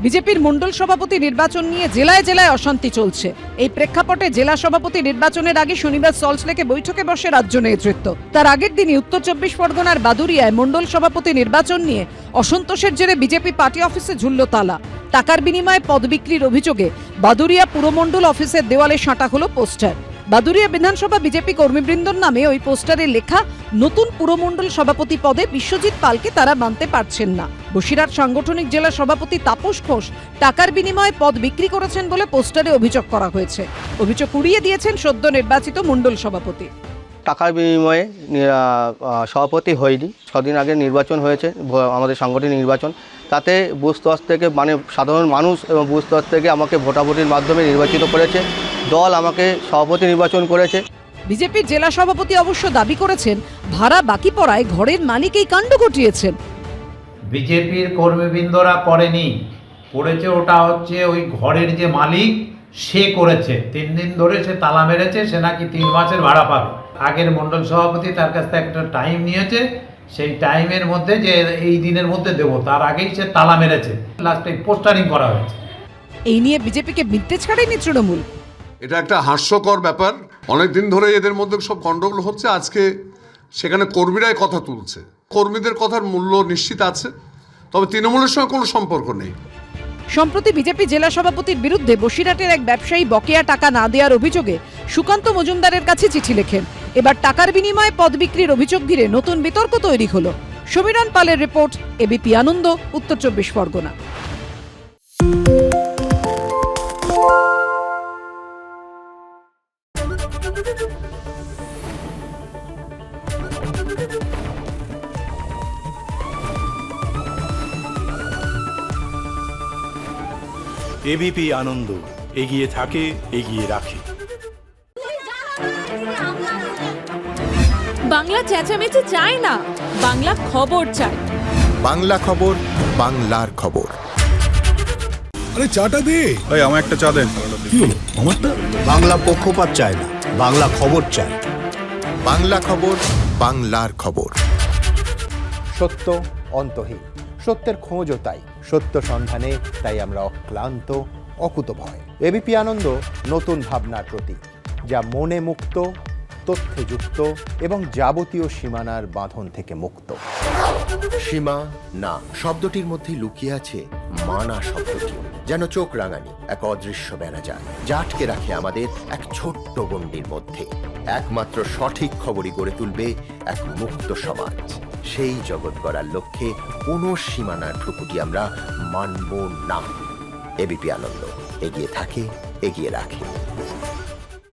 বিজেপির মণ্ডল সভাপতি নির্বাচন নিয়ে জেলায় জেলায় অশান্তি চলছে। এই প্রেক্ষাপটে জেলা সভাপতি নির্বাচনের আগে শনিবার সল্টলেকে বৈঠকে বসে রাজ্য নেতৃত্ব। তার আগের দিনই উত্তর 24 পরগনার বাদুরিয়ায় মণ্ডল সভাপতি নির্বাচন নিয়ে অসন্তোষের জেরে বিজেপি পার্টি অফিসে ঝুলল তালা। টাকার বিনিময়ে পদ বিক্রির অভিযোগে বাদুরিয়া পুরমণ্ডল অফিসের দেওয়ালে সাঁটা হলো পোস্টার। বাদুরিয়া বিধানসভা বিজেপি কর্মীবৃন্দর নামে ওই পোস্টারে লেখা নতুন পুরমণ্ডল সভাপতি পদে বিশ্বজিৎ পালকে তারা মানতে পারছেন না। বসিরহাট সাংগঠনিক জেলা সভাপতি তাপস ঘোষ টাকার বিনিময়ে পদ বিক্রি করেছেন বলে পোস্টারে অভিযোগ করা হয়েছে। অভিযোগ উড়িয়ে দিয়েছেন সদ্য নির্বাচিত মণ্ডল সভাপতি। টাকার বিনিময়ে সভাপতি হয়নি, 6 দিন আগে নির্বাচন হয়েছে, আমাদের সাংগঠনিক নির্বাচন। তাতে বুথ স্তর থেকে মানে সাধারণ মানুষ এবং বুথ স্তর থেকে আমাকে ভোটাভুটির মাধ্যমে নির্বাচিত করেছে। দল আমাকে সভাপতি নির্বাচন করেছে। বিজেপির জেলা সভাপতি অবশ্য দাবি করেছেন ভাড়া বাকি পড়ায় ঘরের মালিক এই কাণ্ড ঘটিয়েছেন। বিজেপির কর্মীবৃন্দরা করেনি, করেছে ওটা হচ্ছে ওই ঘরের যে মালিক সে করেছে। 3 দিন ধরে সে তালা মেরেছে, সে নাকি 3 মাসের ভাড়া পাবে। আগের মণ্ডল সভাপতি তার কাছ থেকে একটা টাইম নিয়েছে, সেই টাইমের মধ্যে যে এই দিনের মধ্যে দেব, তার আগেই সে তালা মেরেছে। লাস্টে পোস্টারিং করা হয়েছে। এই নিয়ে বিজেপিকে মিথ্যে ছাড়েনি তৃণমূল। এটা একটা হাস্যকর ব্যাপার। অনেকদিন ধরে এদের মধ্যে সব গন্ডগোল হচ্ছে, আজকে সেখানে কর্মীরাই কথা তুলছে। কর্মীদের কথার মূল্য নিশ্চিত আছে, তবে তৃণমূলের সঙ্গে কোনো সম্পর্ক নেই। সম্প্রতি বিজেপি জেলা সভাপতির বিরুদ্ধে বসিরহাটের এক ব্যবসায়ী বকেয়া টাকা না দেওয়ার অভিযোগে সুকান্ত মজুমদারের কাছে চিঠি লেখেন। এবার টাকার বিনিময়ে পদ বিক্রির অভিযোগ ঘিরে নতুন বিতর্ক তৈরি হলো। সমীরণ পালের রিপোর্ট, এবিপি আনন্দ, উত্তর 24 পরগনা। এবিপি আনন্দ, এগিয়ে থাকে, এগিয়ে রাখে। বাংলা চেঁচামেচি চায় না, বাংলা খবর চায়। বাংলা খবর, বাংলার খবর। আরে চাটা দে। ভাই আমার একটা চা দেন। কি হলো আমারটা? বাংলা পক্ষপাত চায় না, বাংলা খবর চায়। বাংলা খবর, বাংলার খবর। সত্য অন্তহীন, সত্যের খোঁজও তাই, সত্য সন্ধানে তাই আমরা অক্লান্ত, অকুতভয়। এবিপি আনন্দ নতুন ভাবনার প্রতীক, যা মনে মুক্ত, তথ্যে যুক্ত এবং যাবতীয় সীমানার বাঁধন থেকে মুক্ত। সীমা না শব্দটির মধ্যে লুকিয়ে আছে মানা শব্দটি, যেন চোখ রাঙানি এক অদৃশ্য ব্যানাজার, যা আটকে রাখে আমাদের এক ছোট্ট গণ্ডির মধ্যে। একমাত্র সঠিক খবরই গড়ে তুলবে এক মুক্ত সমাজ। সেই জগৎ গড়ার লক্ষ্যে কোনো সীমানার ঠুকুটি আমরা মানব না। এবিপি আনন্দ, এগিয়ে থাকে, এগিয়ে রাখে।